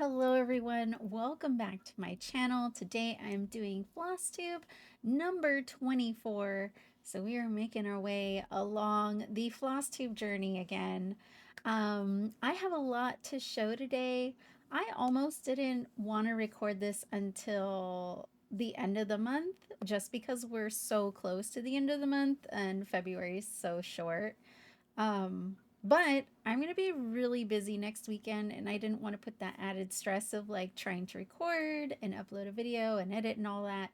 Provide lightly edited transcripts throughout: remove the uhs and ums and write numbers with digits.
Hello everyone, welcome back to my channel. Today I'm doing Flosstube number 24. So we are making our way along the Flosstube journey again. I have a lot to show today. I almost didn't want to record this until the end of the month just because we're so close to the end of the month and February is so short. Um, but I'm going to be really busy next weekend, and I didn't want to put that added stress of like trying to record and upload a video and edit and all that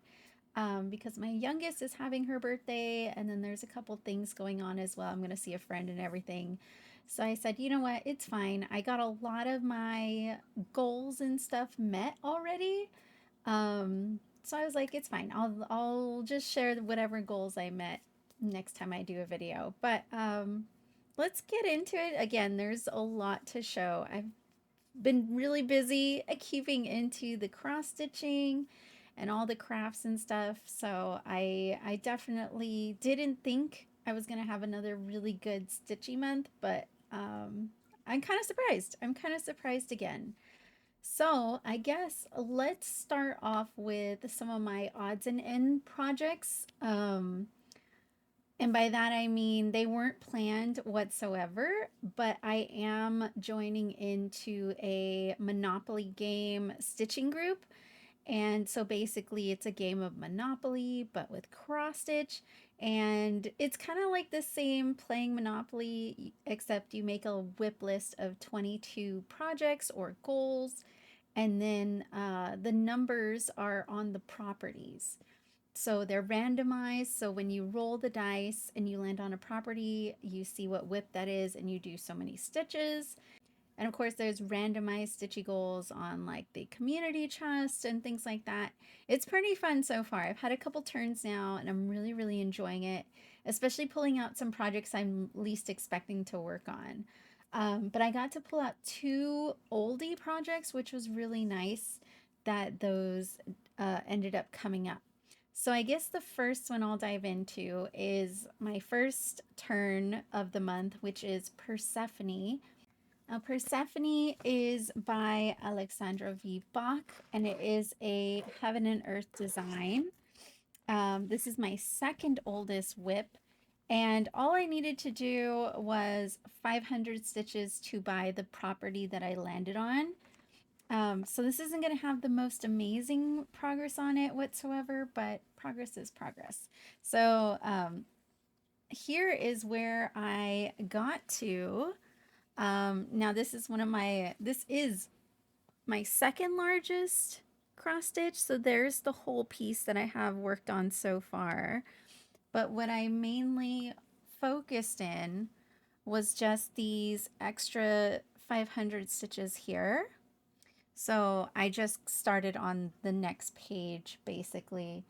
because my youngest is having her birthday, and then there's a couple things going on as well. I'm going to see a friend and everything. So I said, you know what, it's fine. I got a lot of my goals and stuff met already. So I was like, it's fine. I'll just share whatever goals I met next time I do a video. But let's get into it. Again, there's a lot to show. I've been really busy keeping into the cross stitching and all the crafts and stuff. So I definitely didn't think I was gonna have another really good stitchy month, but I'm kind of surprised. I'm kind of surprised again. So I guess let's start off with some of my odds and end projects. And by that I mean they weren't planned whatsoever, but I am joining into a Monopoly game stitching group. And so basically it's a game of Monopoly, but with cross stitch. And it's kind of like the same playing Monopoly, except you make a WIP list of 22 projects or goals, and then the numbers are on the properties. So they're randomized. So when you roll the dice and you land on a property, you see what WIP that is, and you do so many stitches. And of course, there's randomized stitchy goals on like the community chest and things like that. It's pretty fun so far. I've had a couple turns now and I'm really, really enjoying it, especially pulling out some projects I'm least expecting to work on. But I got to pull out two oldie projects, which was really nice that those ended up coming up. So I guess the first one I'll dive into is my first turn of the month, which is Persephone. Now, Persephone is by Alexandra V. Bach, and it is a heaven and earth design. This is my second oldest WIP, and all I needed to do was 500 stitches to buy the property that I landed on. So this isn't going to have the most amazing progress on it whatsoever, but progress is progress. So here is where I got to. Now this is my second largest cross stitch. So there's the whole piece that I have worked on so far. But what I mainly focused in was just these extra 500 stitches here. So I just started on the next page basically.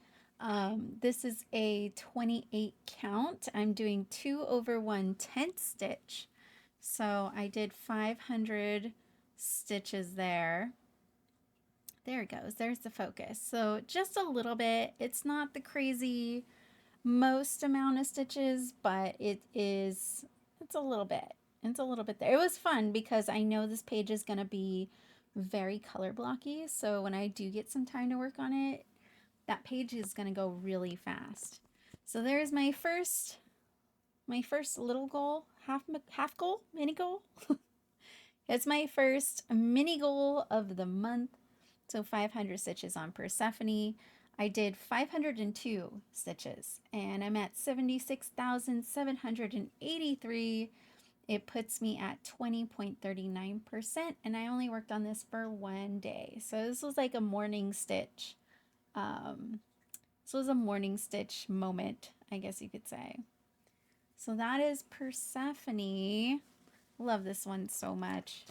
This is a 28 count. I'm doing 2 over 1/10 stitch. So I did 500 stitches there. There it goes. There's the focus. So just a little bit. It's not the crazy most amount of stitches, but it's a little bit. It's a little bit there. It was fun because I know this page is going to be very color blocky. So when I do get some time to work on it, that page is going to go really fast. So there's my first little goal, half goal, mini goal. It's my first mini goal of the month. So 500 stitches on Persephone. I did 502 stitches and I'm at 76,783. It puts me at 20.39%, and I only worked on this for one day. So this was like a morning stitch. This was a morning stitch moment, I guess you could say. So that is Persephone. Love this one so much.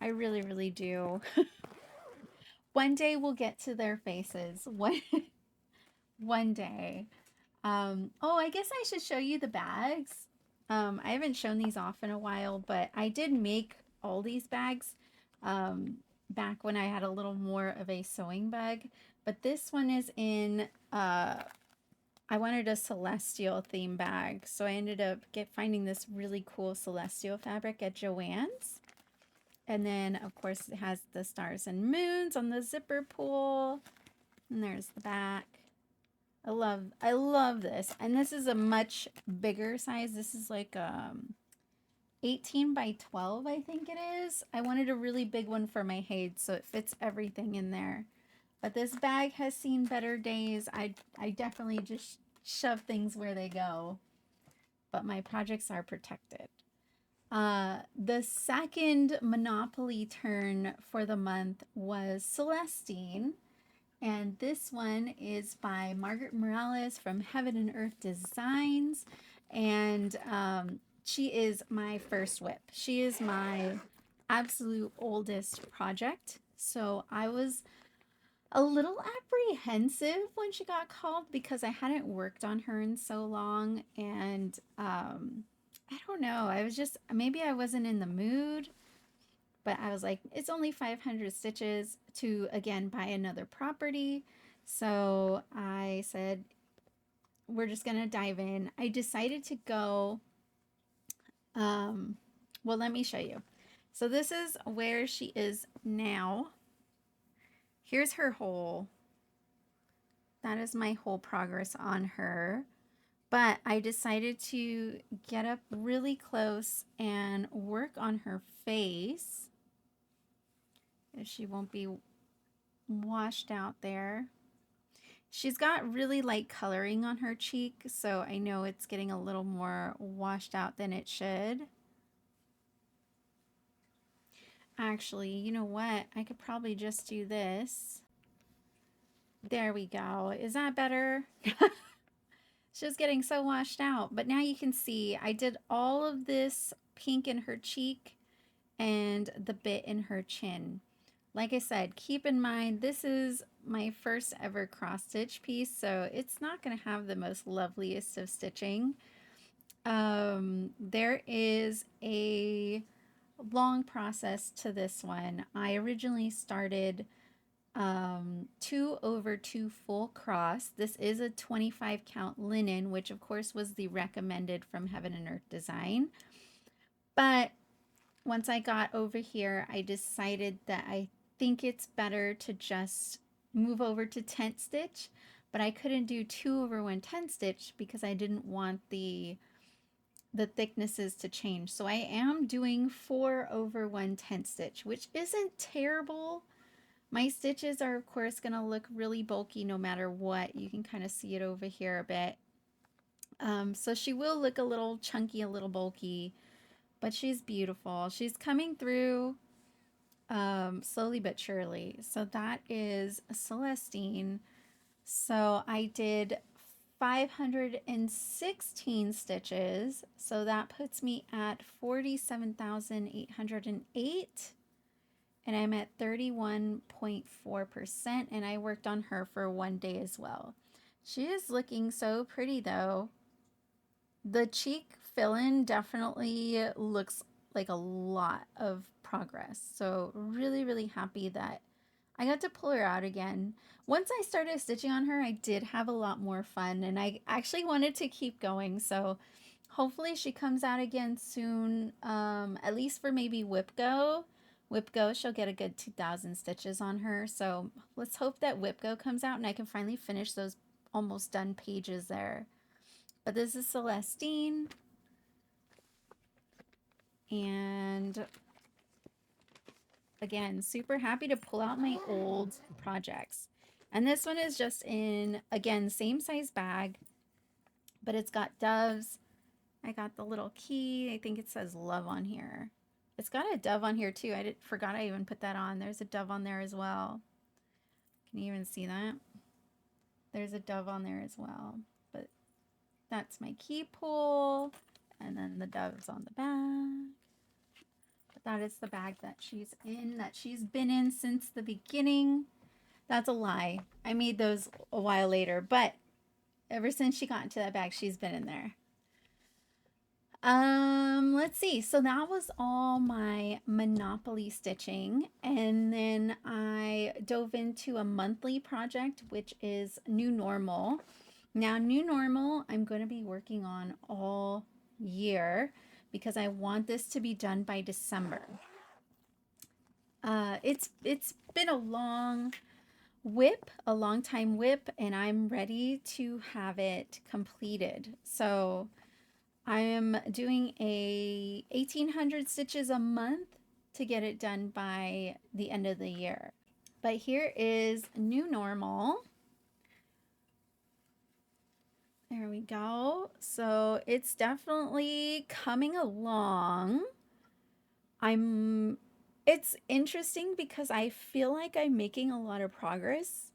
I really, really do. One day we'll get to their faces. One day. Oh, I guess I should show you the bags. I haven't shown these off in a while, but I did make all these bags back when I had a little more of a sewing bug. But this one is in, I wanted a celestial theme bag. So I ended up finding this really cool celestial fabric at Joann's. And then, of course, it has the stars and moons on the zipper pull. And there's the back. I love this. And this is a much bigger size. This is like 18 by 12, I think it is. I wanted a really big one for my Hades, so it fits everything in there. But this bag has seen better days. I definitely just shove things where they go. But my projects are protected. The second Monopoly turn for the month was Celestine. And this one is by Margaret Morales from Heaven and Earth Designs. And she is my first WIP. She is my absolute oldest project. So I was a little apprehensive when she got called because I hadn't worked on her in so long. And I don't know. I was just, maybe I wasn't in the mood. But I was like, it's only 500 stitches to, again, buy another property. So I said, we're just going to dive in. I decided to go, well, let me show you. So this is where she is now. Here's her hole. That is my whole progress on her. But I decided to get up really close and work on her face. She won't be washed out there. She's got really light coloring on her cheek, so I know it's getting a little more washed out than it should. Actually, you know what? I could probably just do this. There we go. Is that better? She's getting so washed out. But now you can see I did all of this pink in her cheek and the bit in her chin. Like I said, keep in mind, this is my first ever cross stitch piece, so it's not going to have the most loveliest of stitching. There is a long process to this one. I originally started 2/2 full cross. This is a 25 count linen, which of course was the recommended from Heaven and Earth Design. But once I got over here, I decided that I think it's better to just move over to tent stitch, but I couldn't do 2/1 tent stitch because I didn't want the thicknesses to change. So I am doing 4/1 tent stitch, which isn't terrible. My stitches are of course going to look really bulky no matter what. You can kind of see it over here a bit. So she will look a little chunky, a little bulky, but she's beautiful. She's coming through slowly but surely. So that is Celestine. So I did 516 stitches. So that puts me at 47,808. And I'm at 31.4%. And I worked on her for one day as well. She is looking so pretty though. The cheek fill-in definitely looks like a lot of progress. So really, really happy that I got to pull her out again. Once I started stitching on her, I did have a lot more fun and I actually wanted to keep going. So hopefully she comes out again soon, at least for maybe WIP Go. WIP Go, she'll get a good 2,000 stitches on her. So let's hope that WIP Go comes out and I can finally finish those almost done pages there. But this is Celestine. And again, super happy to pull out my old projects. And this one is just in, again, same size bag, but it's got doves. I got the little key. I think it says love on here. It's got a dove on here too. Forgot I even put that on. There's a dove on there as well. Can you even see that? There's a dove on there as well. But that's my key pull. And then the dove's on the back. But that is the bag that she's in, that she's been in since the beginning. That's a lie. I made those a while later, but ever since she got into that bag, she's been in there. Let's see. So that was all my Monopoly stitching. And then I dove into a monthly project, which is New Normal. Now, New Normal, I'm going to be working on all year because I want this to be done by December. It's been a long WIP, a long time WIP, and I'm ready to have it completed. So I am doing a 1800 stitches a month to get it done by the end of the year. But here is new normal. There we go. So it's definitely coming along. I'm it's interesting because I feel like I'm making a lot of progress,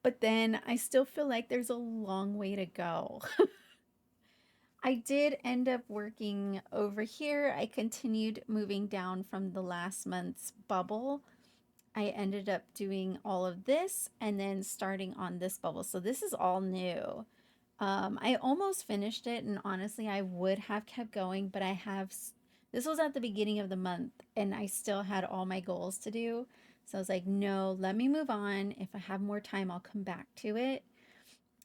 but then I still feel like there's a long way to go. I did end up working over here. I continued moving down from the last month's bubble. I ended up doing all of this and then starting on this bubble. So this is all new. I almost finished it, and honestly, I would have kept going, but this was at the beginning of the month, and I still had all my goals to do. So I was like, no, let me move on. If I have more time, I'll come back to it.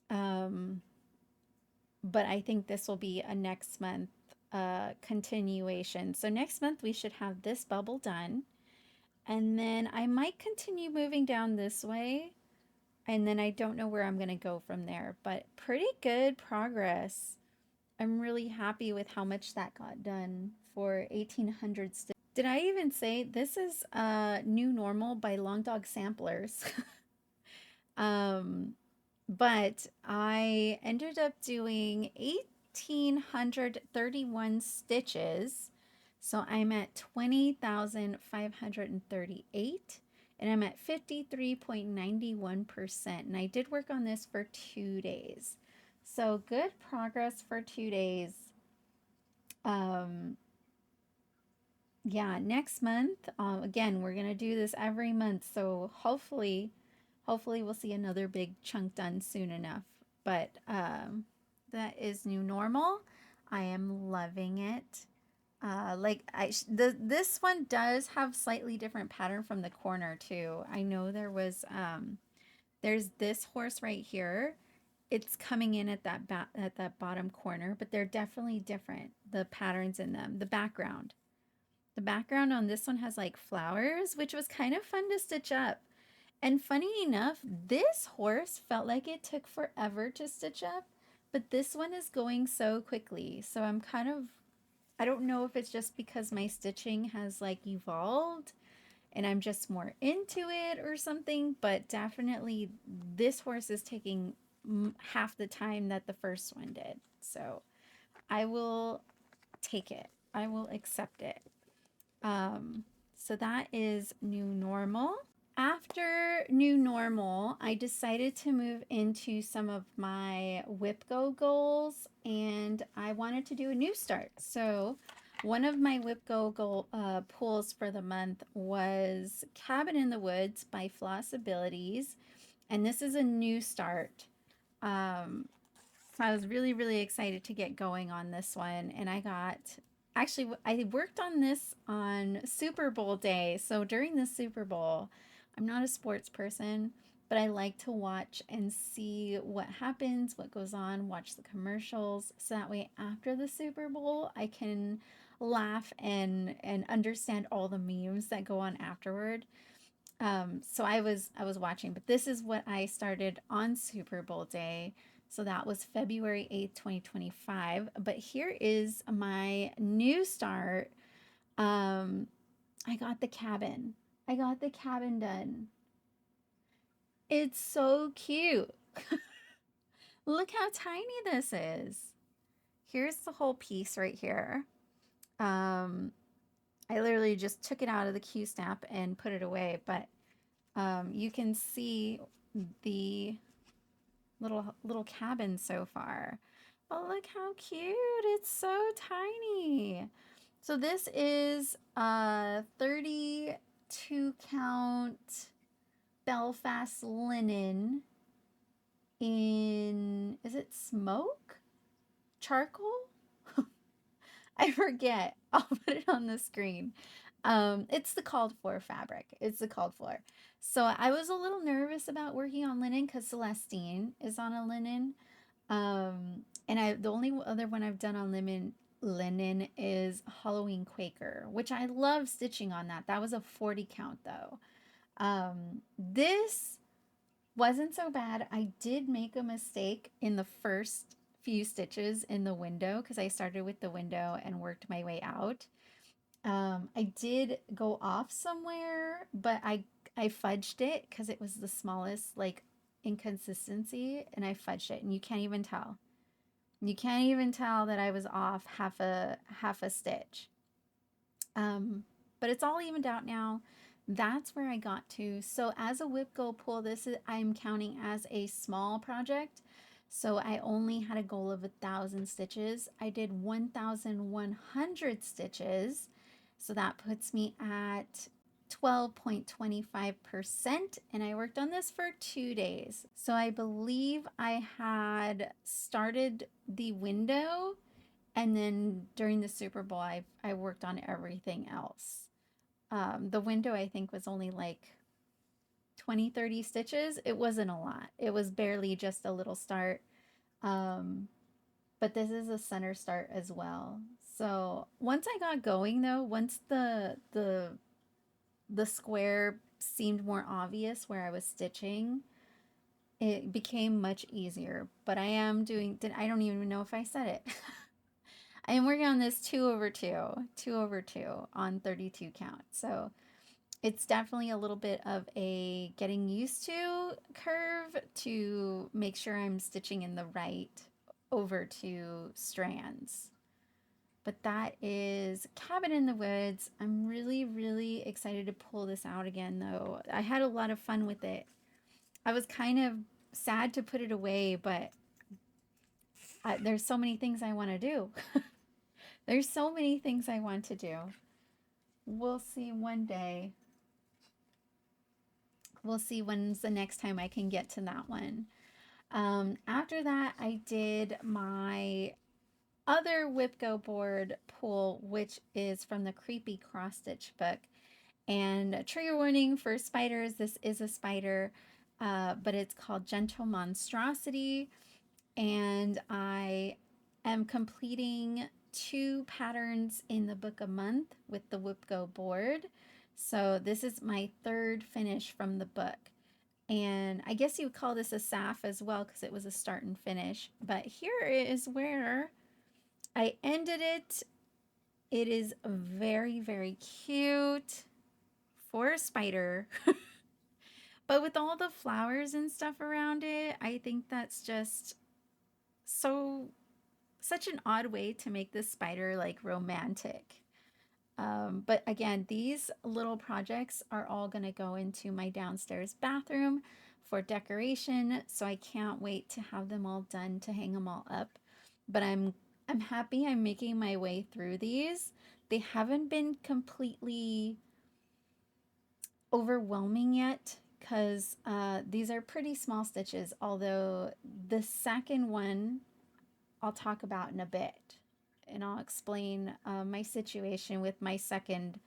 Um, but I think this will be a next month continuation. So next month, we should have this bubble done. And then I might continue moving down this way. And then I don't know where I'm going to go from there, but pretty good progress. I'm really happy with how much that got done for 1800 stitches. Did I even say this is New Normal by Long Dog Samplers? um, but I ended up doing 1831 stitches. So I'm at 20,538 and I'm at 53.91%. And I did work on this for 2 days. So good progress for 2 days. Um, yeah, next month, again, we're gonna do this every month. So hopefully we'll see another big chunk done soon enough. But that is new normal. I am loving it. This one does have slightly different pattern from the corner too. I know there's this horse right here. It's coming in at that bottom corner, but they're definitely different. The patterns in them, the background on this one has like flowers, which was kind of fun to stitch up. And funny enough, this horse felt like it took forever to stitch up, but this one is going so quickly. So I don't know if it's just because my stitching has like evolved and I'm just more into it or something, but definitely this horse is taking half the time that the first one did. So I will take it, I will accept it. Um, so that is new normal. After new normal, I decided to move into some of my WIP Go goals and I wanted to do a new start. So one of my WIP Go pulls for the month was Cabin in the Woods by Floss Abilities. And this is a new start. Um, so I was really, really excited to get going on this one. And I worked on this on Super Bowl day. So during the Super Bowl, I'm not a sports person, but I like to watch and see what happens, what goes on, watch the commercials. So that way after the Super Bowl, I can laugh and understand all the memes that go on afterward. So I was watching, but this is what I started on Super Bowl day. So that was February 8th, 2025. But here is my new start. Um, I got the cabin. I got the cabin done. It's so cute. Look how tiny this is. Here's the whole piece right here. Um, I literally just took it out of the Q snap and put it away, but you can see the little cabin so far. Oh, look how cute. It's so tiny. So this is a 32 count Belfast linen in, is it smoke? Charcoal? I forget. I'll put it on the screen. It's the called for fabric. It's the called for. So I was a little nervous about working on linen because Celestine is on a linen. And the only other one I've done on linen is Halloween Quaker, which I love stitching on that. That was a 40 count though. This wasn't so bad. I did make a mistake in the first few stitches in the window because I started with the window and worked my way out. I did go off somewhere, but I fudged it because it was the smallest like inconsistency, and I fudged it, and you can't even tell. You can't even tell that I was off half a stitch. Um, but it's all evened out now. That's where I got to. So as a whip go pull, this is I'm counting as a small project. So I only had a goal of 1,000 stitches. I did 1,100 stitches. So that puts me at 12.25%. And I worked on this for 2 days. So I believe I had started the window, and then during the Super Bowl, I worked on everything else. The window, I think, was only like 20, 30 stitches. It wasn't a lot. It was barely just a little start. Um, but this is a center start as well. So once I got going though, once the square seemed more obvious where I was stitching, it became much easier. But I don't even know if I said it. I am working on this 2 over 2 on 32 count. So it's definitely a little bit of a getting used to curve to make sure I'm stitching in the right over 2 strands. But that is Cabin in the Woods. I'm really, really excited to pull this out again, though. I had a lot of fun with it. I was kind of sad to put it away, but there's so many things I want to do. There's so many things I want to do. We'll see one day. We'll see when's the next time I can get to that one. After that, I did my other Whip Go board pull, which is from the Creepy Cross Stitch book. And trigger warning for spiders, this is a spider, but it's called Gentle Monstrosity. And I am completing 2 patterns in the book a month with the Whip Go board. So this is my 3rd finish from the book. And I guess you would call this a SAF as well because it was a start and finish. But here is where I ended it. It is very, very cute for a spider. But with all the flowers and stuff around it, I think that's just such an odd way to make this spider like romantic. But again, these little projects are all going to go into my downstairs bathroom for decoration. So I can't wait to have them all done to hang them all up. But I'm happy I'm making my way through these. They haven't been completely overwhelming yet because these are pretty small stitches. Although the second one I'll talk about in a bit. And I'll explain my situation with my second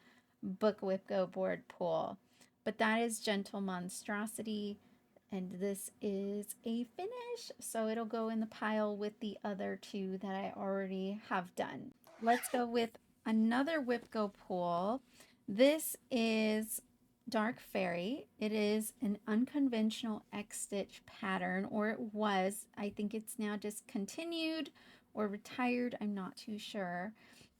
book whip go board pull. But that is Gentle Monstrosity. And this is a finish. So it'll go in the pile with the other 2 that I already have done. Let's go with another whip go pull. This is Dark Fairy. It is an unconventional X stitch pattern, or it was. I think it's now discontinued or retired. I'm not too sure.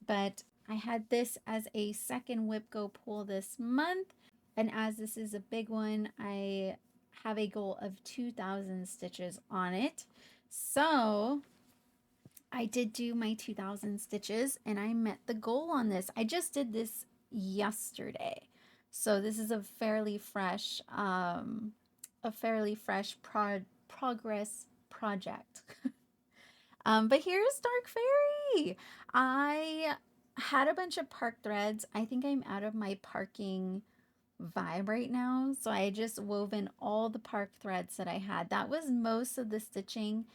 But I had this as a second whip go pull this month. And as this is a big one, I have a goal of 2,000 stitches on it. So I did do my 2,000 stitches and I met the goal on this. I just did this yesterday. So this is a fairly fresh progress project. But here's Dark Fairy. I had a bunch of park threads. I think I'm out of my parking vibe right now. So I just wove in all the park threads that I had. That was most of the stitching.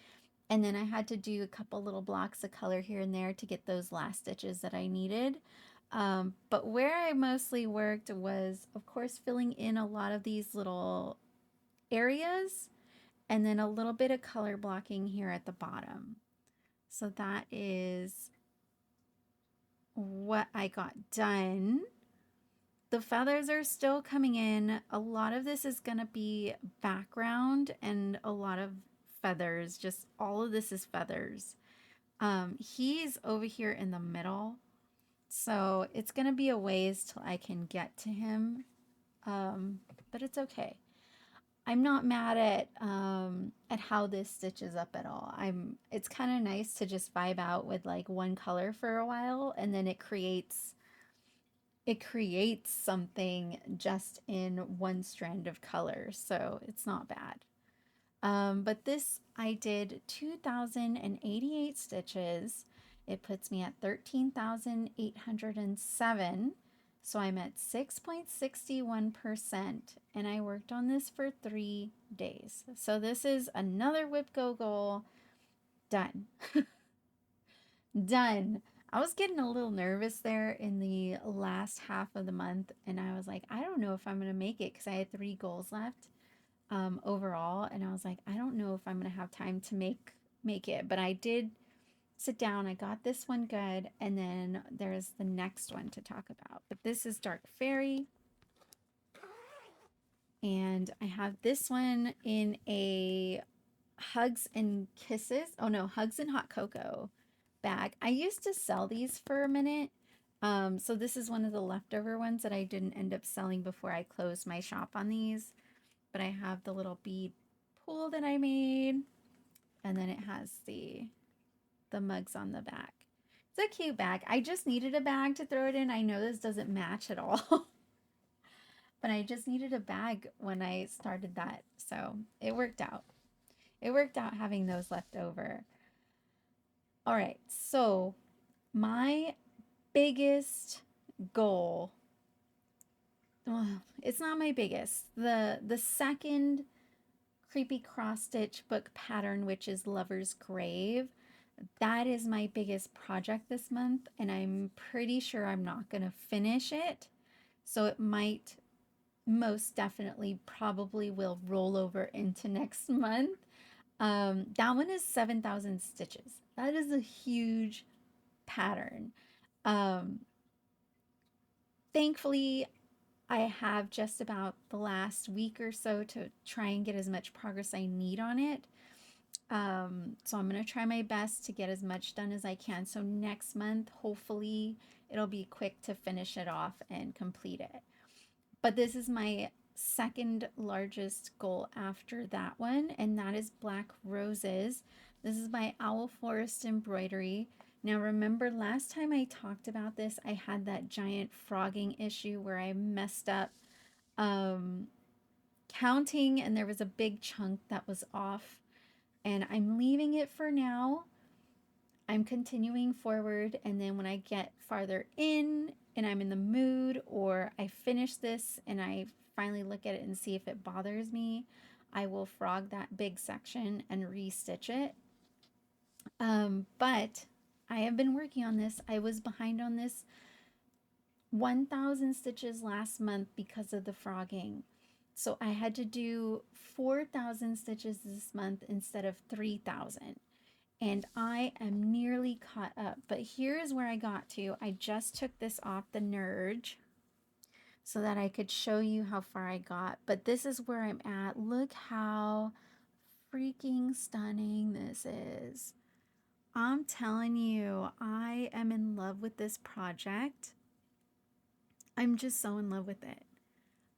And then I had to do a couple little blocks of color here and there to get those last stitches that I needed. But where I mostly worked was, of course, filling in a lot of these little areas and then a little bit of color blocking here at the bottom. So that is what I got done. The feathers are still coming in. A lot of this is going to be background and a lot of feathers. Just all of this is feathers. He's over here in the middle. So it's going to be a ways till I can get to him. But it's okay. I'm not mad at how this stitches up at all. It's kind of nice to just vibe out with like one color for a while, and then it creates something just in one strand of color, so it's not bad. But this, I did 2,088 stitches. It puts me at 13,807. So I'm at 6.61%. And I worked on this for 3 days. So this is another WIP Go goal done. Done. I was getting a little nervous there in the last half of the month. And I was like, I don't know if I'm going to make it because I had 3 goals left overall, and I was like, I don't know if I'm gonna have time to make it, but I did sit down. I got this one good, and then there's the next one to talk about. But this is Dark Fairy, and I have this one in a Hugs and Kisses. Oh no, Hugs and Hot Cocoa bag. I used to sell these for a minute. So this is one of the leftover ones that I didn't end up selling before I closed my shop on these. But I have the little bead pool that I made, and then it has the mugs on the back. It's a cute bag. I just needed a bag to throw it in. I know this doesn't match at all, but I just needed a bag when I started that, so it worked out. It worked out having those left over. All right, so my biggest goal, well, it's not my biggest. The second creepy cross stitch book pattern, which is Lover's Grave. That is my biggest project this month, and I'm pretty sure I'm not going to finish it. So it might most definitely probably will roll over into next month. That one is 7,000 stitches. That is a huge pattern. Um, Thankfully, I have just about the last week or so to try and get as much progress I need on it. So I'm going to try my best to get as much done as I can. So next month, hopefully, it'll be quick to finish it off and complete it. But this is my second largest goal after that one, and that is Black Roses. This is my Owl Forest embroidery. Now, remember last time I talked about this, I had that giant frogging issue where I messed up um, counting, and there was a big chunk that was off, and I'm leaving it for now. I'm continuing forward, and then when I get farther in and I'm in the mood, or I finish this and I finally look at it and see if it bothers me, I will frog that big section and restitch it. But I have been working on this. I was behind on this 1,000 stitches last month because of the frogging. So I had to do 4,000 stitches this month instead of 3,000. And I am nearly caught up. But here's where I got to. I just took this off the Nerge so that I could show you how far I got. But this is where I'm at. Look how freaking stunning this is. I'm telling you, I am in love with this project. I'm just so in love with it.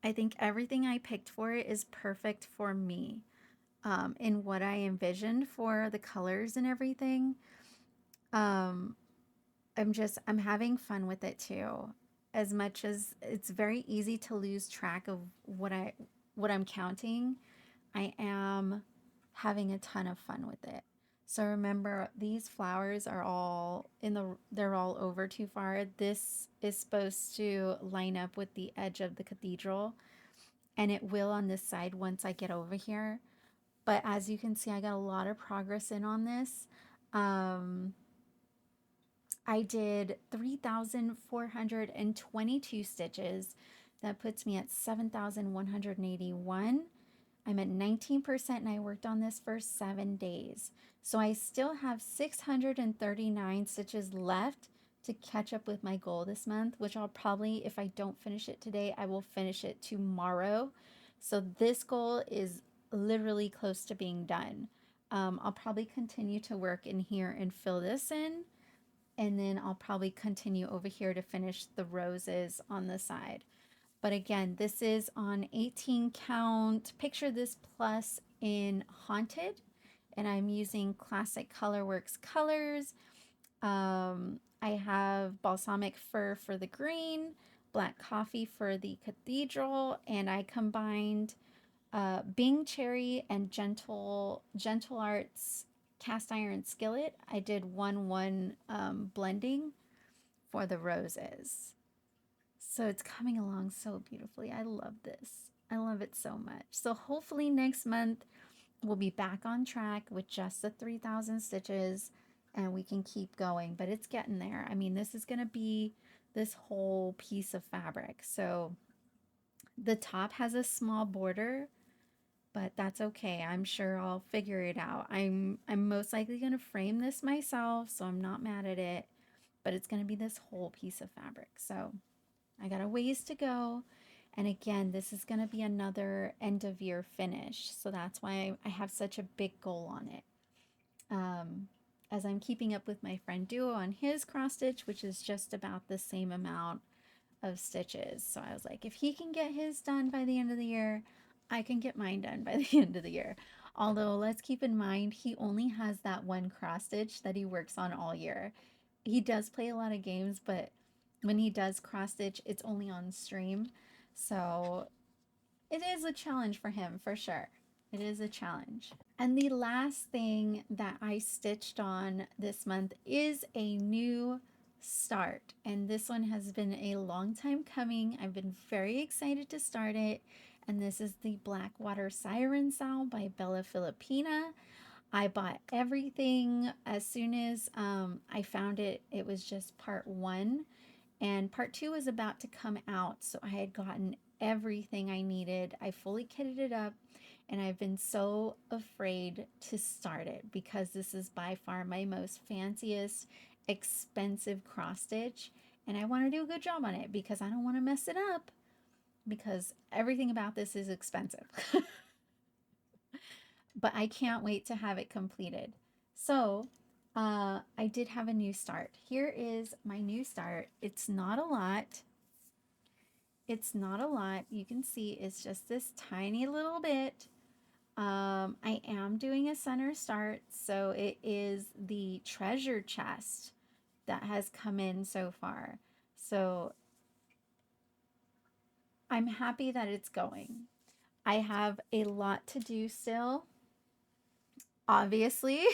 I think everything I picked for it is perfect for me in what I envisioned for the colors and everything. Um, I'm having fun with it too. As much as it's very easy to lose track of what I'm counting, I am having a ton of fun with it. So remember, these flowers are all they're all over too far. This is supposed to line up with the edge of the cathedral, and it will on this side once I get over here. But as you can see, I got a lot of progress in on this. Um, I did 3,422 stitches. That puts me at 7,181. I'm at 19% and I worked on this for 7 days. So I still have 639 stitches left to catch up with my goal this month, which I'll probably, if I don't finish it today, I will finish it tomorrow. So this goal is literally close to being done. I'll probably continue to work in here and fill this in, and then I'll probably continue over here to finish the roses on the side. But again, this is on 18 count. Picture this plus in Haunted, and I'm using Classic Colorworks colors. I have balsamic fir for the green, black coffee for the cathedral, and I combined Bing cherry and gentle arts cast iron skillet. I did 1-1 blending for the roses. So it's coming along so beautifully. I love this. I love it so much. So hopefully next month we'll be back on track with just the 3,000 stitches and we can keep going, but it's getting there. I mean, this is going to be this whole piece of fabric. So the top has a small border, but that's okay. I'm sure I'll figure it out. I'm most likely going to frame this myself, so I'm not mad at it, but it's going to be this whole piece of fabric. So I got a ways to go. And again, this is going to be another end of year finish. So that's why I have such a big goal on it. Um, as I'm keeping up with my friend Duo on his cross stitch, which is just about the same amount of stitches. So I was like, if he can get his done by the end of the year, I can get mine done by the end of the year. Although let's keep in mind, he only has that one cross stitch that he works on all year. He does play a lot of games, but when he does cross stitch, it's only on stream. So it is a challenge for him for sure. It is a challenge. And the last thing that I stitched on this month is a new start. And this one has been a long time coming. I've been very excited to start it. And this is the Blackwater Siren Sow by Bella Filipina. I bought everything as soon as I found it. It was just part one, and part two was about to come out. So I had gotten everything I needed. I fully kitted it up, and I've been so afraid to start it because this is by far my most fanciest, expensive cross stitch. And I want to do a good job on it because I don't want to mess it up because everything about this is expensive. But I can't wait to have it completed. So I did have a new start. Here is my new start. It's not a lot. It's not a lot. You can see it's just this tiny little bit. I am doing a center start, so it is the treasure chest that has come in so far. So I'm happy that it's going. I have a lot to do still, obviously.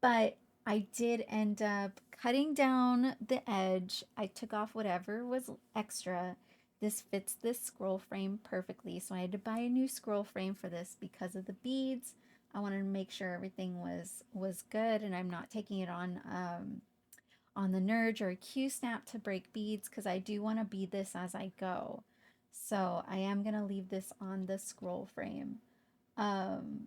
But I did end up cutting down the edge. I took off whatever was extra. This fits this scroll frame perfectly. So I had to buy a new scroll frame for this because of the beads. I wanted to make sure everything was good and I'm not taking it on the nurge or a Q-snap to break beads because I do want to bead this as I go. So I am going to leave this on the scroll frame. Um,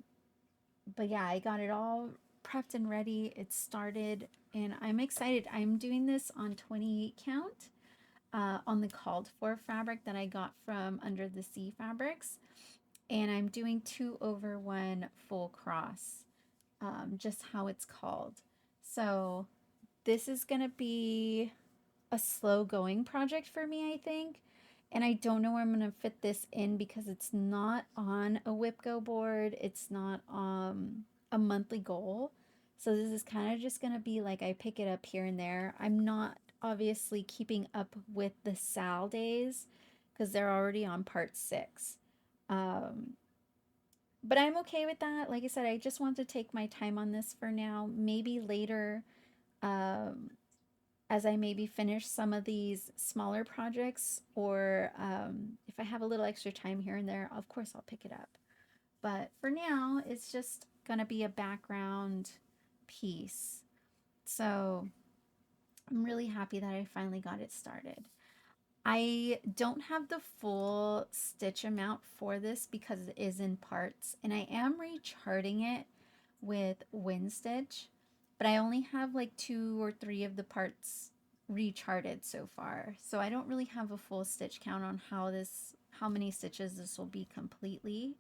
but yeah, I got it all prepped and ready. It started, and I'm excited. I'm doing this on 28 count on the called for fabric that I got from Under the Sea Fabrics, and I'm doing 2/1 full cross, just how it's called. So this is gonna be a slow going project for me, I think. And I don't know where I'm going to fit this in because it's not on a WIP Go board. It's not a monthly goal. So this is kind of just going to be like I pick it up here and there. I'm not obviously keeping up with the Sal days because they're already on part 6. Um, but I'm okay with that. Like I said, I just want to take my time on this for now. Maybe later, um, as I maybe finish some of these smaller projects, or if I have a little extra time here and there, of course I'll pick it up. But for now, it's just going to be a background piece. So I'm really happy that I finally got it started. I don't have the full stitch amount for this because it is in parts, and I am recharting it with Wind Stitch, but I only have like 2 or 3 of the parts recharted so far. So I don't really have a full stitch count on how many stitches this will be completely.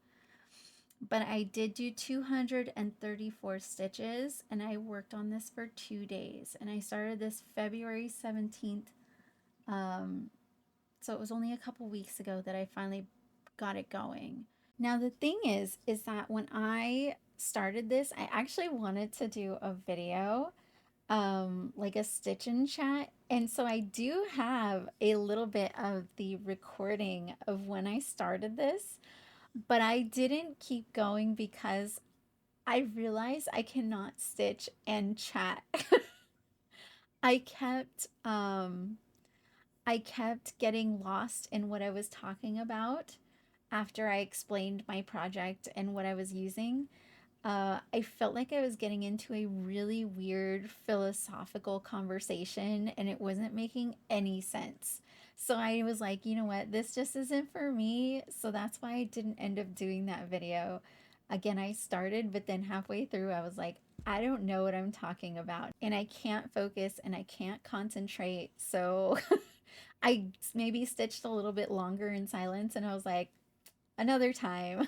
But I did do 234 stitches, and I worked on this for 2 days. And I started this February 17th. Um, so it was only a couple weeks ago that I finally got it going. Now the thing is that when I started this, I actually wanted to do a video, like a stitch and chat. And so I do have a little bit of the recording of when I started this, but I didn't keep going because I realized I cannot stitch and chat. I kept I kept getting lost in what I was talking about after I explained my project and what I was using. I felt like I was getting into a really weird philosophical conversation and it wasn't making any sense. So I was like, you know what, this just isn't for me. So that's why I didn't end up doing that video. Again, I started, but then halfway through, I was like, I don't know what I'm talking about. And I can't focus and I can't concentrate. So I maybe stitched a little bit longer in silence and I was like, another time.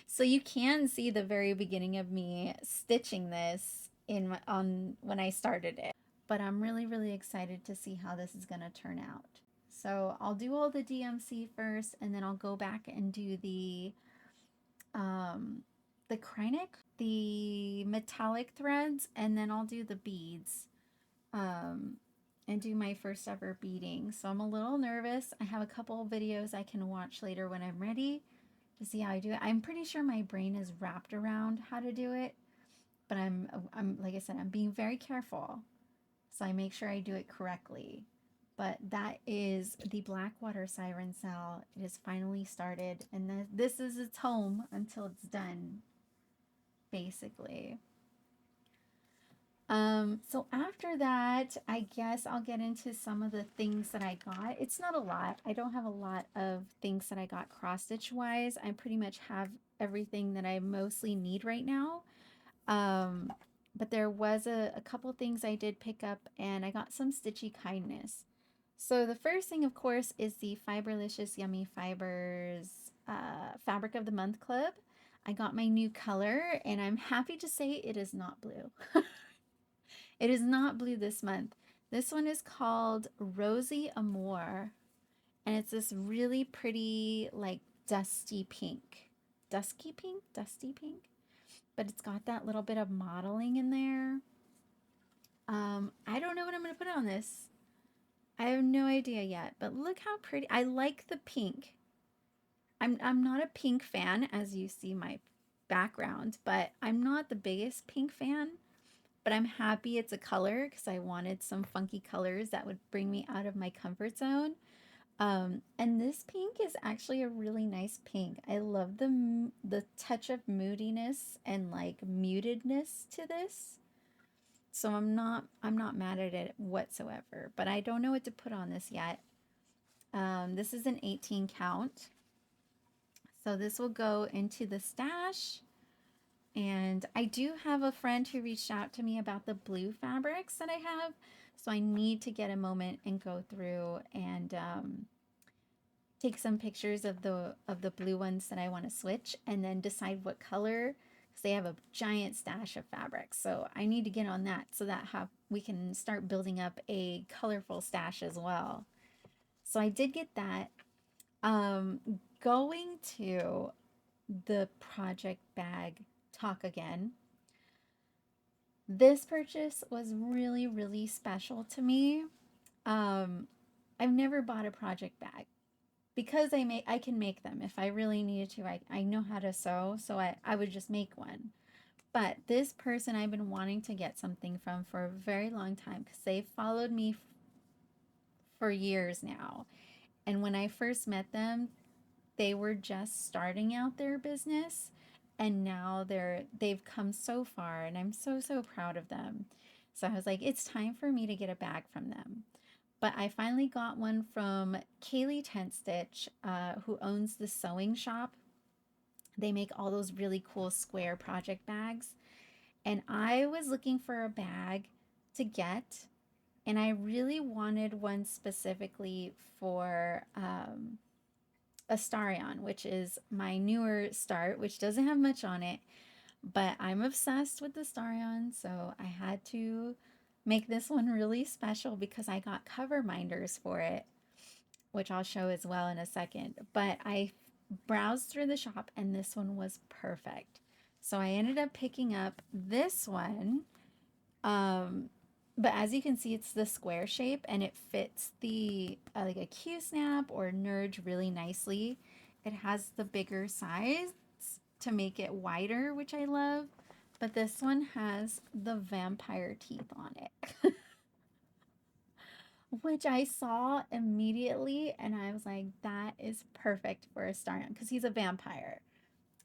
So you can see the very beginning of me stitching this on when I started it. But I'm really excited to see how this is going to turn out. So I'll do all the DMC first and then I'll go back and do um the Kreinik, the metallic threads, and then I'll do the beads. Um and do my first ever beading. So I'm a little nervous. I have a couple videos I can watch later when I'm ready to see how I do it. I'm pretty sure my brain is wrapped around how to do it, but I'm like I said, I'm being very careful. So I make sure I do it correctly. But that is the Blackwater Siren Cell. It is finally started, and this is its home until it's done, basically. So after that, I guess I'll get into some of the things that I got. It's not a lot. I don't have a lot of things that I got cross stitch wise. I pretty much have everything that I mostly need right now. Um, but there was a couple things I did pick up and I got some stitchy kindness. So the first thing, of course, is the Fiberlicious Yummy Fibers Fabric of the Month Club. I got my new color and I'm happy to say it is not blue. It is not blue this month. This one is called Rosy Amour, and it's this really pretty, like, dusty pink. Dusky pink? Dusty pink? But it's got that little bit of modeling in there. I don't know what I'm going to put on this. I have no idea yet, but look how pretty. I like the pink. I'm not a pink fan, as you see my background, but I'm not the biggest pink fan. But I'm happy it's a color because I wanted some funky colors that would bring me out of my comfort zone. And this pink is actually a really nice pink. I love the touch of moodiness and like mutedness to this. So I'm not mad at it whatsoever, but I don't know what to put on this yet. This is an 18 count. So this will go into the stash. And I do have a friend who reached out to me about the blue fabrics that I have. So I need to get a moment and go through and take some pictures of the blue ones that I want to switch and then decide what color because they have a giant stash of fabrics. So I need to get on that so that we can start building up a colorful stash as well. So I did get that. Going to the project bag talk again. This purchase was really special to me. Um, I've never bought a project bag because I can make them if I really needed to. I know how to sew, so I would just make one. But this person I've been wanting to get something from for a very long time because they've followed me for years now. And when I first met them, they were just starting out their business and now they've come so far and I'm so proud of them. So I was like, it's time for me to get a bag from them. But I finally got one from Kaylee Tent Stitch, who owns the sewing shop. They make all those really cool square project bags. And I was looking for a bag to get, and I really wanted one specifically for Astarion, which is my newer start, which doesn't have much on it, but I'm obsessed with the Astarion, so I had to make this one really special because I got cover minders for it, which I'll show as well in a second. But I browsed through the shop and this one was perfect. So I ended up picking up this one. Um, but as you can see, it's the square shape and it fits the like a Q snap or nudge really nicely. It has the bigger size to make it wider, which I love. But this one has the vampire teeth on it, which I saw immediately and I was like, that is perfect for a Starion because he's a vampire.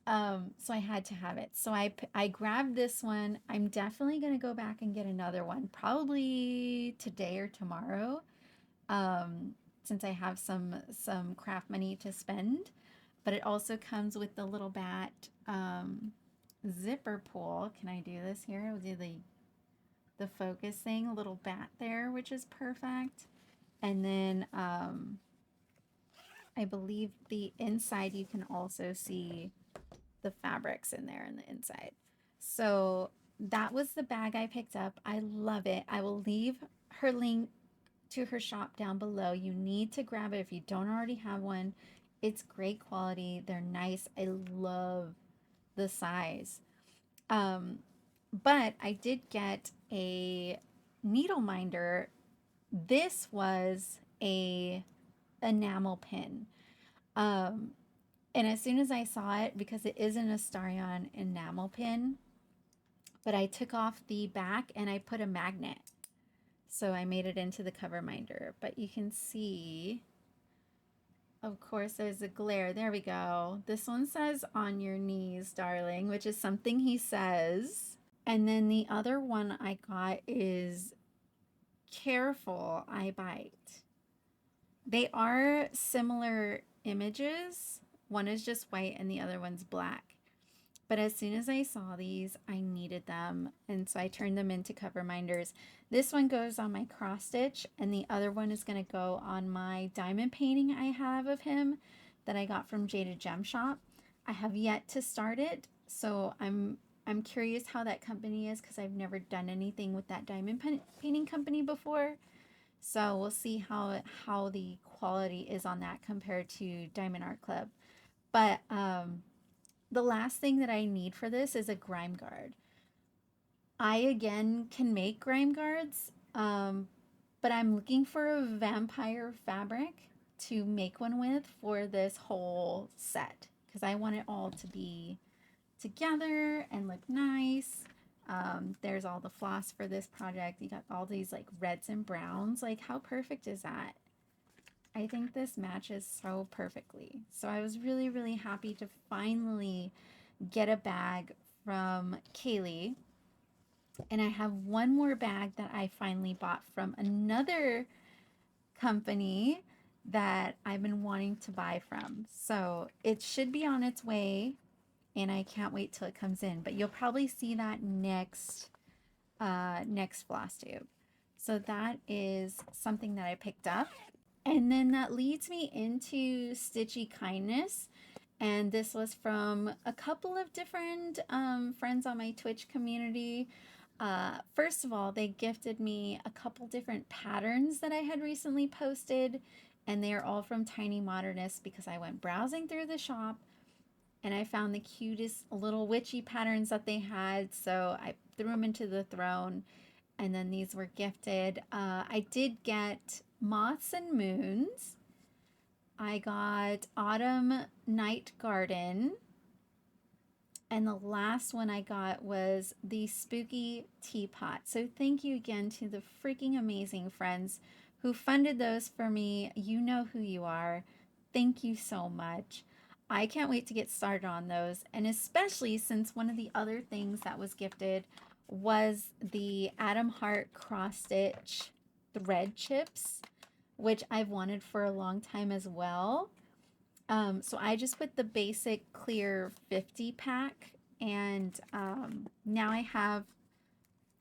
So I had to have it. So I grabbed this one. I'm definitely gonna go back and get another one, probably today or tomorrow, um, since I have some craft money to spend. But it also comes with the little bat zipper pull. Can I do this here? I'll do the focus thing, a little bat there, which is perfect. And then I believe the inside you can also see the fabrics in there in the inside. So that was the bag I picked up. I love it. I will leave her link to her shop down below. You need to grab it if you don't already have one. It's great quality. They're nice. I love the size. Um, but I did get a needle minder. This was a enamel pin. Um, and as soon as I saw it, because it is an Astarion enamel pin, but I took off the back and I put a magnet. So I made it into the cover minder. But you can see, of course, there's a glare. There we go. This one says on your knees, darling, which is something he says. And then the other one I got is careful, I bite. They are similar images. One is just white and the other one's black. But as soon as I saw these, I needed them. And so I turned them into cover minders. This one goes on my cross stitch and the other one is going to go on my diamond painting I have of him that I got from Jaded Gem Shop. I have yet to start it. So I'm curious how that company is because I've never done anything with that diamond painting company before. So we'll see how the quality is on that compared to Diamond Art Club. But the last thing that I need for this is a grime guard. I again can make grime guards, but I'm looking for a vampire fabric to make one with for this whole set because I want it all to be together and look nice. There's all the floss for this project. You got all these like reds and browns. Like, how perfect is that? I think this matches so perfectly. So I was really, really happy to finally get a bag from Kaylee. And I have one more bag that I finally bought from another company that I've been wanting to buy from. So it should be on its way and I can't wait till it comes in. But you'll probably see that next Flosstube. So that is something that I picked up. And then that leads me into Stitchy Kindness. And this was from a couple of different friends on my Twitch community. First of all, they gifted me a couple different patterns that I had recently posted. And they are all from Tiny Modernist because I went browsing through the shop and I found the cutest little witchy patterns that they had. So I threw them into the throne. And then these were gifted. I did get Moths and Moons. I got Autumn Night Garden. And the last one I got was the Spooky Teapot. So thank you again to the freaking amazing friends who funded those for me. You know who you are. Thank you so much. I can't wait to get started on those. And especially since one of the other things that was gifted was the Adam Hart cross stitch thread chips, which I've wanted for a long time as well. So I just put the basic clear 50 pack and now I have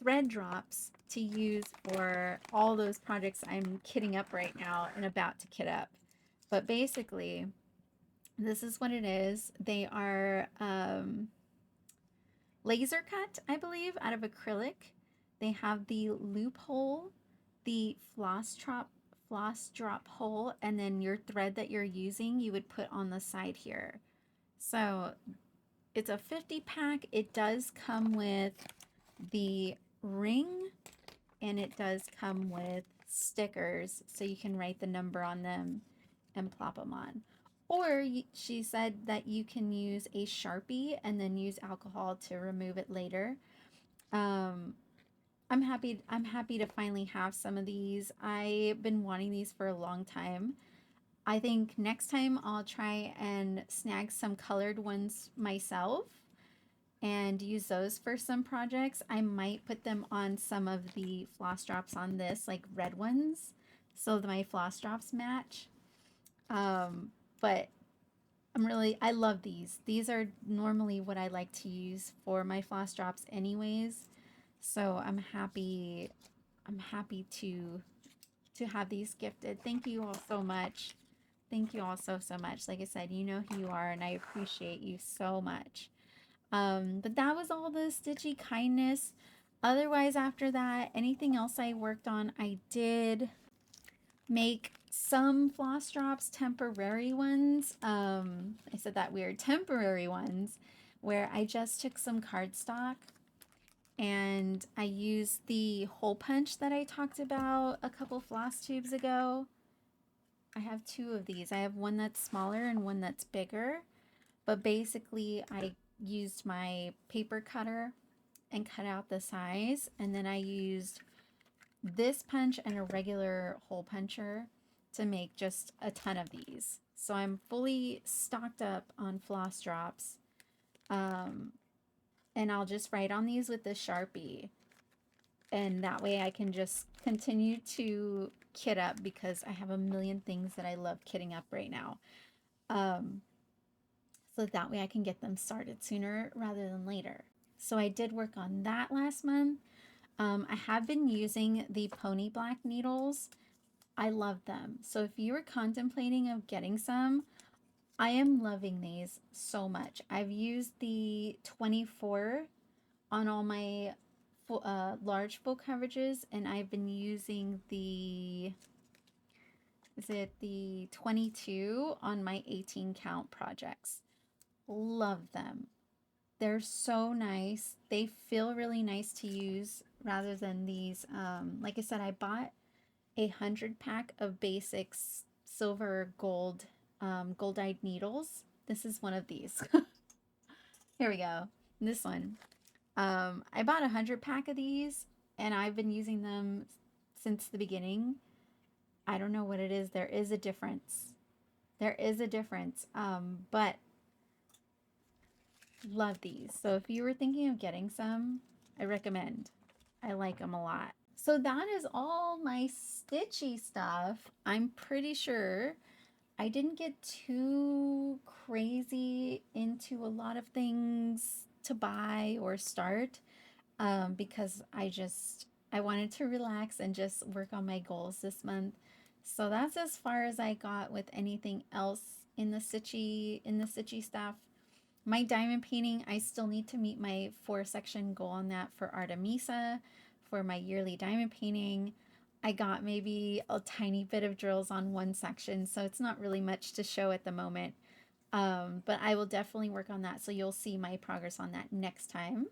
thread drops to use for all those projects I'm kitting up right now and about to kit up. But basically, this is what it is. They are laser cut, I believe, out of acrylic. They have the loophole, the floss drop hole, and then your thread that you're using, you would put on the side here. So it's a 50 pack. It does come with the ring, and it does come with stickers so you can write the number on them and plop them on. Or she said that you can use a Sharpie and then use alcohol to remove it later. Um, I'm happy to finally have some of these. I've been wanting these for a long time. I think next time I'll try and snag some colored ones myself and use those for some projects. I might put them on some of the floss drops on this, like red ones, so that my floss drops match. But I love these. These are normally what I like to use for my floss drops anyways. So I'm happy to have these gifted. Thank you all so much. Thank you all so much. Like I said, you know who you are, and I appreciate you so much. But that was all the stitchy kindness. Otherwise, after that, anything else I worked on, I did make some floss drops, temporary ones. I said that weird, temporary ones, where I just took some cardstock and I used the hole punch that I talked about a couple floss tubes ago. I have two of these. I have one that's smaller and one that's bigger. But basically, I used my paper cutter and cut out the size. And then I used this punch and a regular hole puncher to make just a ton of these. So I'm fully stocked up on floss drops. And I'll just write on these with the Sharpie. And that way I can just continue to kit up because I have a million things that I love kitting up right now. Um, so that way I can get them started sooner rather than later. So I did work on that last month. I have been using the pony black needles. I love them. So if you were contemplating of getting some, I am loving these so much. I've used the 24 on all my large full coverages, and I've been using the 22 on my 18 count projects. Love them. They're so nice. They feel really nice to use rather than these. Like I said, I bought 100 pack of basics silver gold gold-eyed needles. This is one of these. Here we go. This one. I bought 100 pack of these and I've been using them since the beginning. I don't know what it is. There is a difference. There is a difference. But love these. So if you were thinking of getting some, I recommend. I like them a lot. So that is all my stitchy stuff. I'm pretty sure I didn't get too crazy into a lot of things to buy or start because I wanted to relax and just work on my goals this month. So that's as far as I got with anything else in the stitchy stuff. My diamond painting, I still need to meet my 4 section goal on that for Artemisa for my yearly diamond painting. I got maybe a tiny bit of drills on 1 section, so it's not really much to show at the moment. But I will definitely work on that, so you'll see my progress on that next time.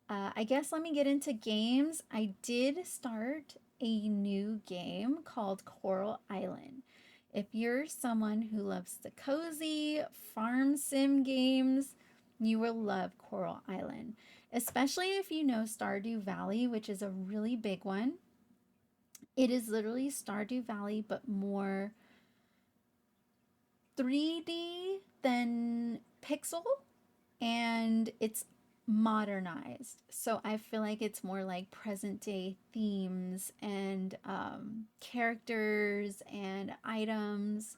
I guess let me get into games. I did start a new game called Coral Island. If you're someone who loves the cozy farm sim games, you will love Coral Island, especially if you know Stardew Valley, which is a really big one. It is literally Stardew Valley, but more 3D than pixel, and it's modernized. So I feel like it's more like present day themes and characters and items.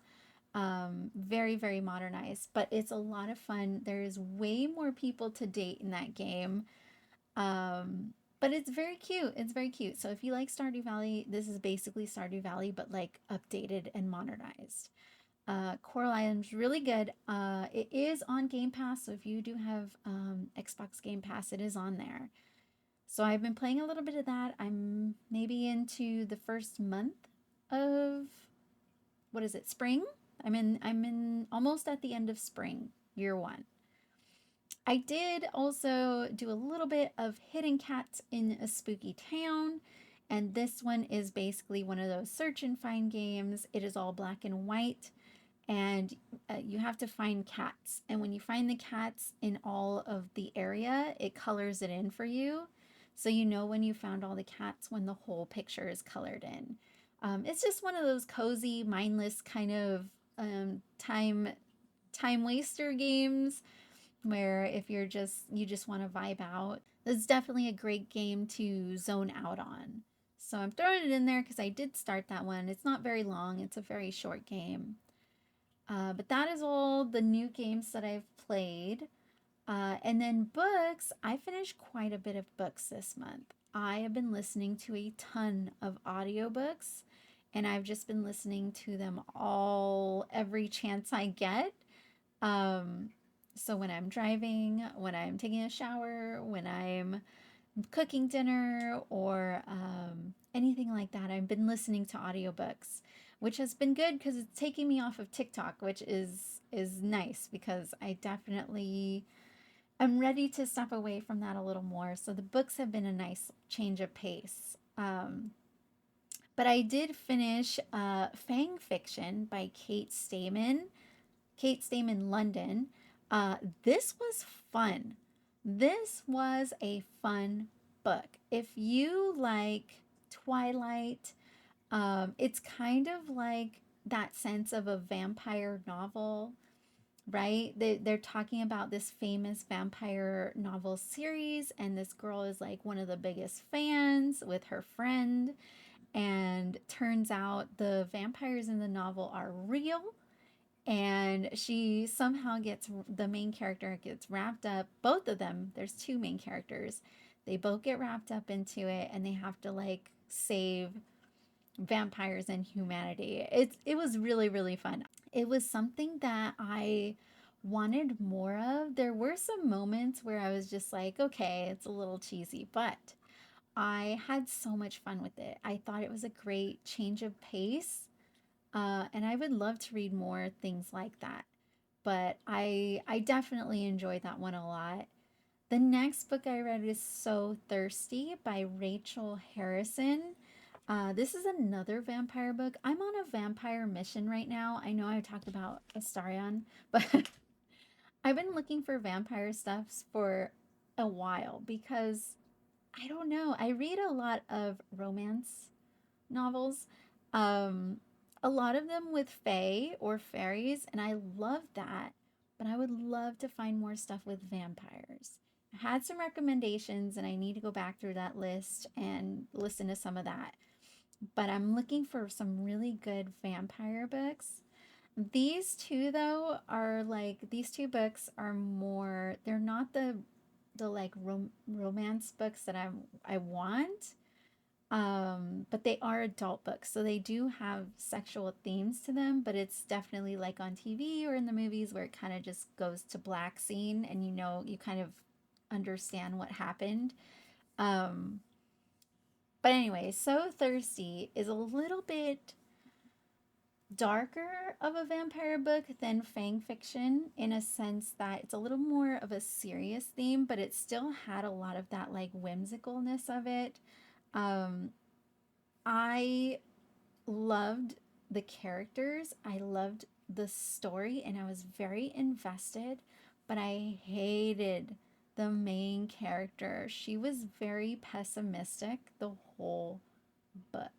Very, very modernized, but it's a lot of fun. There's way more people to date in that game. But it's very cute. It's very cute. So if you like Stardew Valley, this is basically Stardew Valley, but like updated and modernized. Coral Island's really good. It is on Game Pass, so if you do have Xbox Game Pass, it is on there. So I've been playing a little bit of that. I'm maybe into the first month of what is it, spring? I'm in almost at the end of spring, year one. I did also do a little bit of hidden cats in a spooky town. And this one is basically one of those search and find games. It is all black and white, and you have to find cats. And when you find the cats in all of the area, it colors it in for you. So you know when you found all the cats when the whole picture is colored in. It's just one of those cozy, mindless kind of time waster games where if you just want to vibe out, it's definitely a great game to zone out on. So I'm throwing it in there because I did start that one. It's not very long. It's a very short game. But that is all the new games that I've played. And then books, I finished quite a bit of books this month. I have been listening to a ton of audiobooks, and I've just been listening to them all every chance I get. Um, so when I'm driving, when I'm taking a shower, when I'm cooking dinner, or anything like that, I've been listening to audiobooks, which has been good because it's taking me off of TikTok, which is nice because I definitely am ready to step away from that a little more. So the books have been a nice change of pace. But I did finish Fang Fiction by Kate Stayman London. This was fun. This was a fun book. If you like Twilight, it's kind of like that sense of a vampire novel, right? They're talking about this famous vampire novel series, and this girl is like one of the biggest fans with her friend. And turns out the vampires in the novel are real, and she somehow gets the main character gets wrapped up, both of them, there's two main characters, they both get wrapped up into it, and they have to like save vampires and humanity. It was really, really fun. It was something that I wanted more of. There were some moments where I was just like, okay, it's a little cheesy, but I had so much fun with it. I thought it was a great change of pace, and I would love to read more things like that. But I definitely enjoyed that one a lot. The next book I read is So Thirsty by Rachel Harrison. This is another vampire book. I'm on a vampire mission right now. I know I talked about Astarion, but I've been looking for vampire stuffs for a while because I don't know. I read a lot of romance novels. Um, a lot of them with fae or fairies, and I love that. But I would love to find more stuff with vampires. I had some recommendations, and I need to go back through that list and listen to some of that. But I'm looking for some really good vampire books. These two though are like these two books are more, they're not the like romance books that I want, but they are adult books, so they do have sexual themes to them, but it's definitely like on TV or in the movies where it kind of just goes to black scene, and you know, you kind of understand what happened. Um, but anyway, So Thirsty is a little bit darker of a vampire book than Fang Fiction in a sense that it's a little more of a serious theme, but it still had a lot of that like whimsicalness of it. Um, I loved the characters, I loved the story, and I was very invested, but I hated the main character. She was very pessimistic the whole book.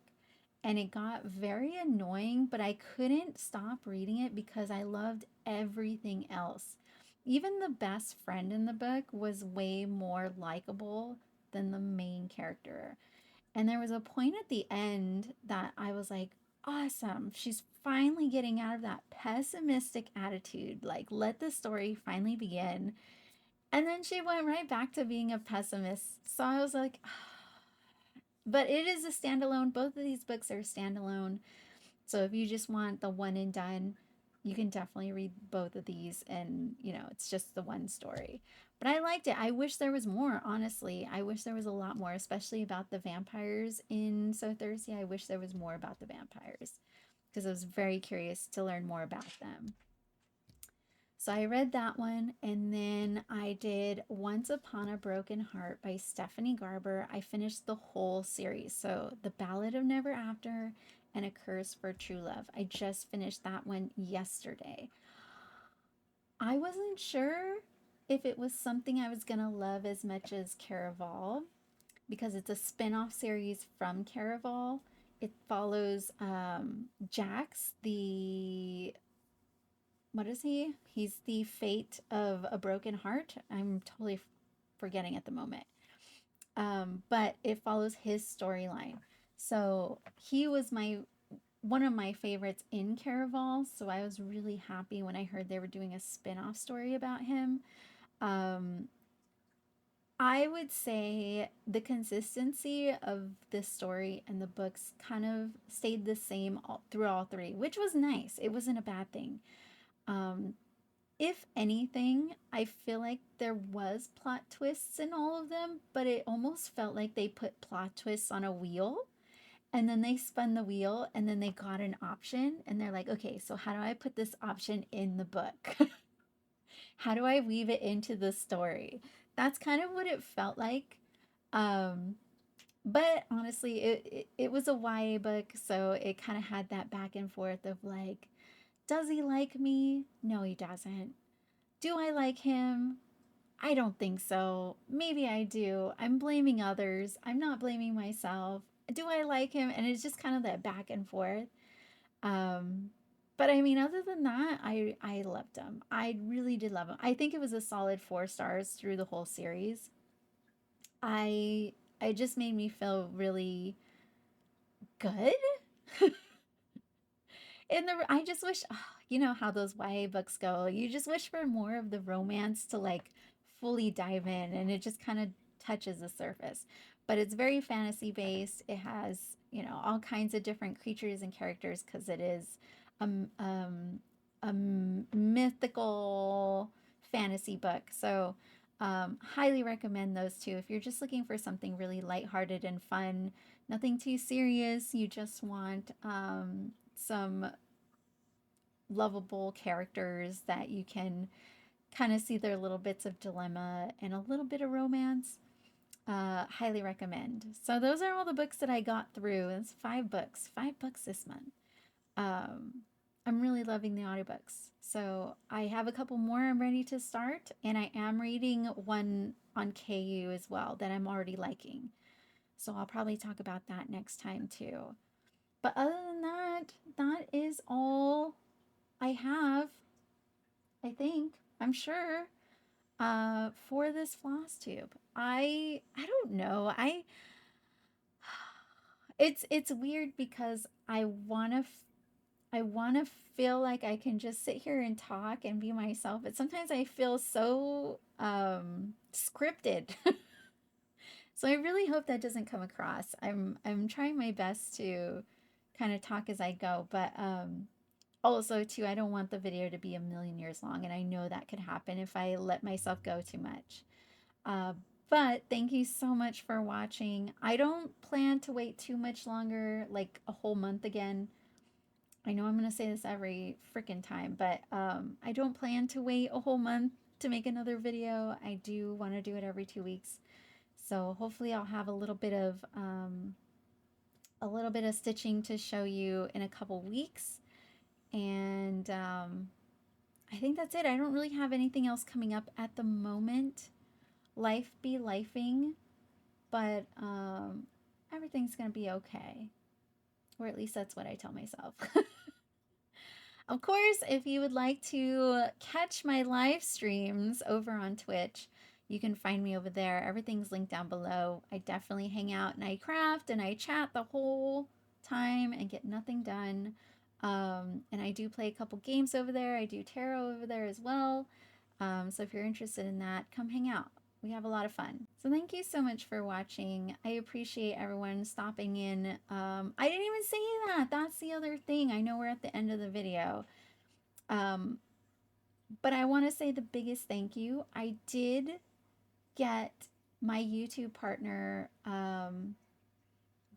And it got very annoying, but I couldn't stop reading it because I loved everything else. Even the best friend in the book was way more likable than the main character. And there was a point at the end that I was like, awesome. She's finally getting out of that pessimistic attitude. Like, let the story finally begin. And then she went right back to being a pessimist. So I was like, but it is a standalone. Both of these books are standalone. So if you just want the one and done, you can definitely read both of these and, it's just the one story. But I liked it. I wish there was more, honestly. I wish there was a lot more, especially about the vampires in So Thirsty. I wish there was more about the vampires because I was very curious to learn more about them. So I read that one, and then I did Once Upon a Broken Heart by Stephanie Garber. I finished the whole series. So The Ballad of Never After and A Curse for True Love. I just finished that one yesterday. I wasn't sure if it was something I was going to love as much as Caraval because it's a spin-off series from Caraval. It follows Jax, the what is he? He's the fate of a broken heart. I'm totally forgetting at the moment. But it follows his storyline. So he was my one of my favorites in Caraval. So I was really happy when I heard they were doing a spin-off story about him. Um, I would say the consistency of this story and the books kind of stayed the same through all three, which was nice. It wasn't a bad thing. Um, if anything, I feel like there was plot twists in all of them, but it almost felt like they put plot twists on a wheel and then they spun the wheel and then they got an option and they're like, okay, so how do I put this option in the book? How do I weave it into the story? That's kind of what it felt like. Um, but honestly, it was a YA book, so it kind of had that back and forth of like, does he like me? No, he doesn't. Do I like him? I don't think so. Maybe I do. I'm blaming others. I'm not blaming myself. Do I like him? And it's just kind of that back and forth. Um, but I mean, other than that, I loved him. I really did love him. I think it was a solid 4 stars through the whole series. I it just made me feel really good. And I just wish, you know how those YA books go. You just wish for more of the romance to like fully dive in, and it just kind of touches the surface. But it's very fantasy based. It has, all kinds of different creatures and characters because it is um, um, a mythical fantasy book. So, highly recommend those two. If you're just looking for something really lighthearted and fun, nothing too serious, you just want some lovable characters that you can kind of see their little bits of dilemma and a little bit of romance. Highly recommend. So those are all the books that I got through. It's 5 books, 5 books this month. Um, I'm really loving the audiobooks. So I have a couple more I'm ready to start, and I am reading one on KU as well that I'm already liking. So I'll probably talk about that next time too. But other than that, that is all I have, I think, I'm sure, for this floss tube. I don't know. It's weird because I wanna feel like I can just sit here and talk and be myself, but sometimes I feel so scripted. So I really hope that doesn't come across. I'm trying my best to kind of talk as I go, but also too, I don't want the video to be a million years long, and I know that could happen if I let myself go too much. Uh, but thank you so much for watching. I don't plan to wait too much longer, like a whole month again. I know I'm going to say this every freaking time, but I don't plan to wait a whole month to make another video. I do want to do it every 2 weeks. So hopefully I'll have a little bit of stitching to show you in a couple weeks. And I think that's it. I don't really have anything else coming up at the moment. Life be lifing, but everything's going to be okay. Or at least that's what I tell myself. Of course, if you would like to catch my live streams over on Twitch, you can find me over there. Everything's linked down below. I definitely hang out and I craft and I chat the whole time and get nothing done. And I do play a couple games over there. I do tarot over there as well. So if you're interested in that, come hang out. We have a lot of fun. So thank you so much for watching. I appreciate everyone stopping in. I didn't even say that. That's the other thing. I know we're at the end of the video. But I want to say the biggest thank you. I did get my YouTube partner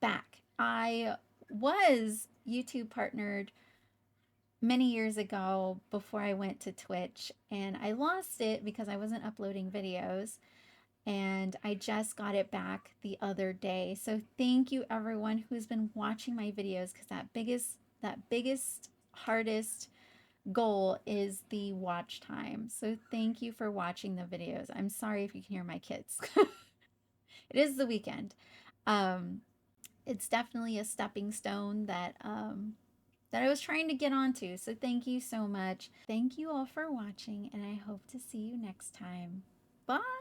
back. I was YouTube partnered many years ago before I went to Twitch, and I lost it because I wasn't uploading videos, and I just got it back the other day. So thank you everyone who's been watching my videos, because that biggest hardest goal is the watch time. So thank you for watching the videos. I'm sorry if you can hear my kids. It is the weekend. Um, it's definitely a stepping stone that I was trying to get onto. So thank you so much. Thank you all for watching, and I hope to see you next time. Bye.